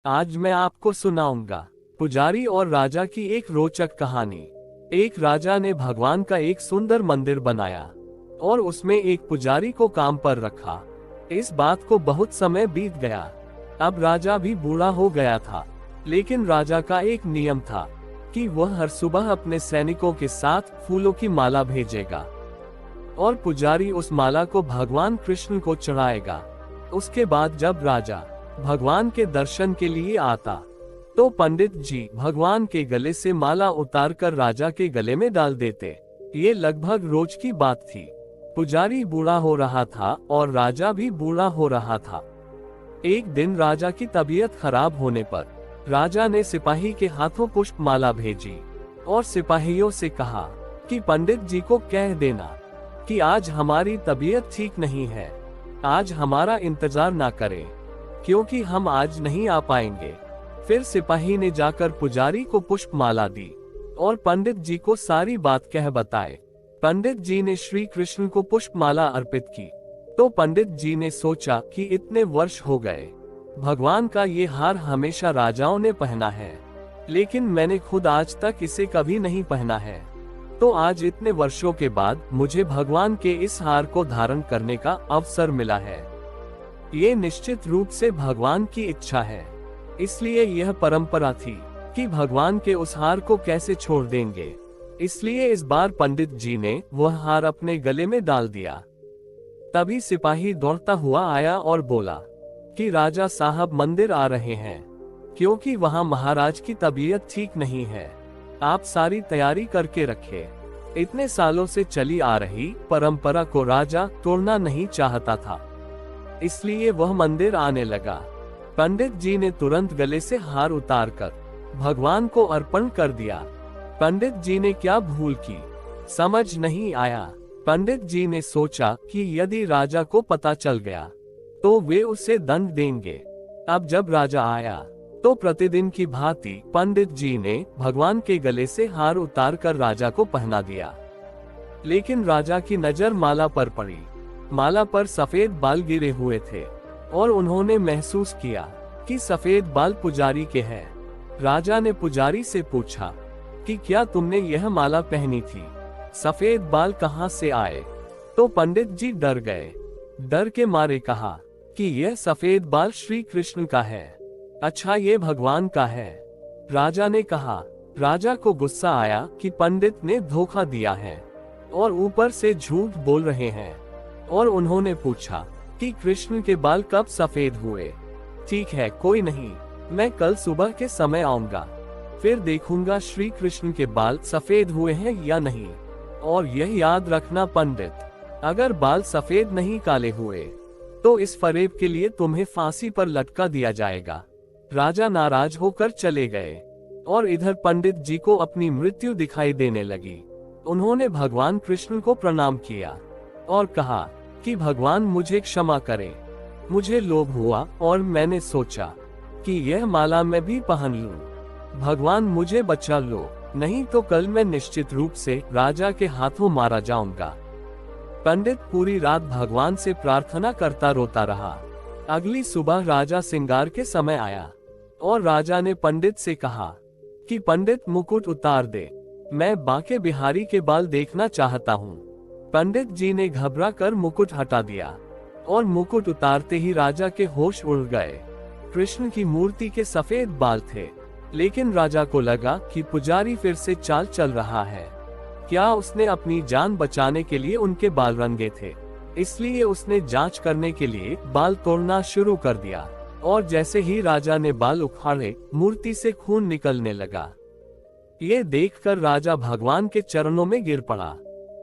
आज मैं आपको सुनाऊंगा पुजारी और राजा की एक रोचक कहानी। एक राजा ने भगवान का एक सुंदर मंदिर बनाया और उसमें एक पुजारी को काम पर रखा। इस बात को बहुत समय बीत गया। अब राजा भी बूढ़ा हो गया था, लेकिन राजा का एक नियम था कि वह हर सुबह अपने सैनिकों के साथ फूलों की माला भेजेगा और पुजारी उस माला को भगवान कृष्ण को चढ़ाएगा। उसके बाद जब राजा भगवान के दर्शन के लिए आता तो पंडित जी भगवान के गले से माला उतारकर राजा के गले में डाल देते। ये लगभग रोज की बात थी। पुजारी बूढ़ा हो रहा था और राजा भी बूढ़ा हो रहा था। एक दिन राजा की तबीयत खराब होने पर राजा ने सिपाही के हाथों पुष्प माला भेजी और सिपाहियों से कहा कि पंडित जी को कह देना कि आज हमारी तबीयत ठीक नहीं है, आज हमारा इंतजार ना करें क्योंकि हम आज नहीं आ पाएंगे। फिर सिपाही ने जाकर पुजारी को पुष्प माला दी और पंडित जी को सारी बात कह बताए। पंडित जी ने श्री कृष्ण को पुष्प माला अर्पित की तो पंडित जी ने सोचा कि इतने वर्ष हो गए, भगवान का ये हार हमेशा राजाओं ने पहना है, लेकिन मैंने खुद आज तक इसे कभी नहीं पहना है। तो आज इतने वर्षों के बाद मुझे भगवान के इस हार को धारण करने का अवसर मिला है। ये निश्चित रूप से भगवान की इच्छा है, इसलिए यह परंपरा थी कि भगवान के उस हार को कैसे छोड़ देंगे। इसलिए इस बार पंडित जी ने वह हार अपने गले में डाल दिया। तभी सिपाही दौड़ता हुआ आया और बोला कि राजा साहब मंदिर आ रहे हैं, क्योंकि वहां महाराज की तबीयत ठीक नहीं है। आप सारी तैयारी करके रखें। इतने सालों से चली आ रही परंपरा को राजा तोड़ना नहीं चाहता था, इसलिए वह मंदिर आने लगा। पंडित जी ने तुरंत गले से हार उतारकर भगवान को अर्पण कर दिया। पंडित जी ने क्या भूल की, समझ नहीं आया। पंडित जी ने सोचा कि यदि राजा को पता चल गया तो वे उसे दंड देंगे। अब जब राजा आया तो प्रतिदिन की भांति पंडित जी ने भगवान के गले से हार उतारकर राजा को पहना दिया। लेकिन राजा की नजर माला पर पड़ी। माला पर सफेद बाल गिरे हुए थे और उन्होंने महसूस किया कि सफेद बाल पुजारी के हैं। राजा ने पुजारी से पूछा कि क्या तुमने यह माला पहनी थी, सफेद बाल कहां से आए? तो पंडित जी डर गए। डर के मारे कहा कि यह सफेद बाल श्री कृष्ण का है। अच्छा, ये भगवान का है। राजा ने कहा। राजा को गुस्सा आया कि पंडित ने धोखा दिया है और ऊपर से झूठ बोल रहे हैं, और उन्होंने पूछा कि कृष्ण के बाल कब सफेद हुए? ठीक है, कोई नहीं, मैं कल सुबह के समय आऊंगा, फिर देखूंगा श्री कृष्ण के बाल सफेद हुए हैं या नहीं। और यह याद रखना पंडित, अगर बाल सफेद नहीं काले हुए तो इस फरेब के लिए तुम्हें फांसी पर लटका दिया जाएगा। राजा नाराज होकर चले गए और इधर पंडित जी को अपनी मृत्यु दिखाई देने लगी। उन्होंने भगवान कृष्ण को प्रणाम किया और कहा कि भगवान मुझे क्षमा करें, मुझे लोभ हुआ और मैंने सोचा कि यह माला मैं भी पहन लूं। भगवान मुझे बचा लो, नहीं तो कल मैं निश्चित रूप से राजा के हाथों मारा जाऊंगा। पंडित पूरी रात भगवान से प्रार्थना करता रोता रहा। अगली सुबह राजा श्रृंगार के समय आया और राजा ने पंडित से कहा कि पंडित मुकुट उतार दे, मैं बांके बिहारी के बाल देखना चाहता हूँ। पंडित जी ने घबरा कर मुकुट हटा दिया और मुकुट उतारते ही राजा के होश उड़ गए। कृष्ण की मूर्ति के सफेद बाल थे, लेकिन राजा को लगा कि पुजारी फिर से चाल चल रहा है। क्या उसने अपनी जान बचाने के लिए उनके बाल रंगे थे? इसलिए उसने जांच करने के लिए बाल तोड़ना शुरू कर दिया, और जैसे ही राजा ने बाल उखाड़े, मूर्ति से खून निकलने लगा। ये देखकर राजा भगवान के चरणों में गिर पड़ा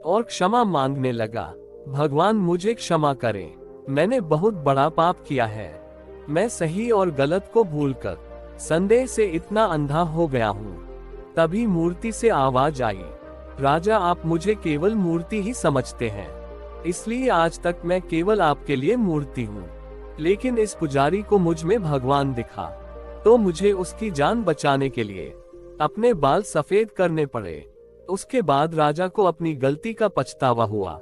और क्षमा मांगने लगा। भगवान मुझे क्षमा करें, मैंने बहुत बड़ा पाप किया है। मैं सही और गलत को भूलकर संदेह से इतना अंधा हो गया हूँ। तभी मूर्ति से आवाज आई, राजा आप मुझे केवल मूर्ति ही समझते हैं, इसलिए आज तक मैं केवल आपके लिए मूर्ति हूँ। लेकिन इस पुजारी को मुझ में भगवान दिखा तो मुझे उसकी जान बचाने के लिए अपने बाल सफेद करने पड़े। उसके बाद राजा को अपनी गलती का पछतावा हुआ,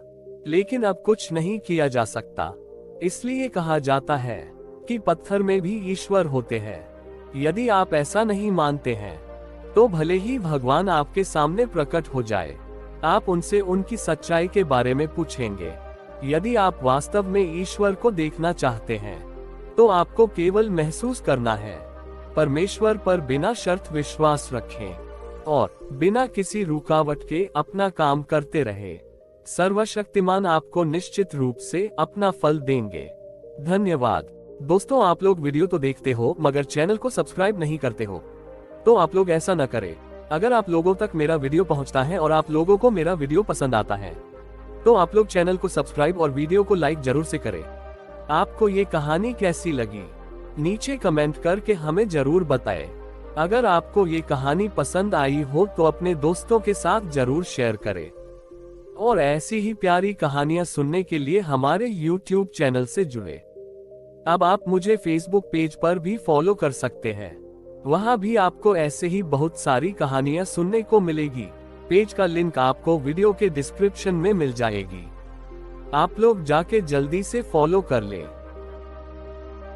लेकिन अब कुछ नहीं किया जा सकता। इसलिए कहा जाता है कि पत्थर में भी ईश्वर होते हैं। यदि आप ऐसा नहीं मानते हैं तो भले ही भगवान आपके सामने प्रकट हो जाए, आप उनसे उनकी सच्चाई के बारे में पूछेंगे। यदि आप वास्तव में ईश्वर को देखना चाहते हैं तो आपको केवल महसूस करना है। परमेश्वर पर बिना शर्त विश्वास रखें और बिना किसी रुकावट के अपना काम करते रहे। सर्वशक्तिमान आपको निश्चित रूप से अपना फल देंगे। धन्यवाद। दोस्तों, आप लोग वीडियो तो देखते हो मगर चैनल को सब्सक्राइब नहीं करते हो, तो आप लोग ऐसा न करें। अगर आप लोगों तक मेरा वीडियो पहुंचता है और आप लोगों को मेरा वीडियो पसंद आता है तो आप लोग चैनल को सब्सक्राइब और वीडियो को लाइक जरूर से करें। आपको ये कहानी कैसी लगी नीचे कमेंट करके हमें जरूर बताएं। अगर आपको ये कहानी पसंद आई हो तो अपने दोस्तों के साथ जरूर शेयर करें और ऐसी ही प्यारी कहानियां सुनने के लिए हमारे YouTube चैनल से जुड़े। अब आप मुझे Facebook पेज पर भी फॉलो कर सकते हैं, वहां भी आपको ऐसे ही बहुत सारी कहानियां सुनने को मिलेगी। पेज का लिंक आपको वीडियो के डिस्क्रिप्शन में मिल जाएगी। आप लोग जाके जल्दी से फॉलो कर लें।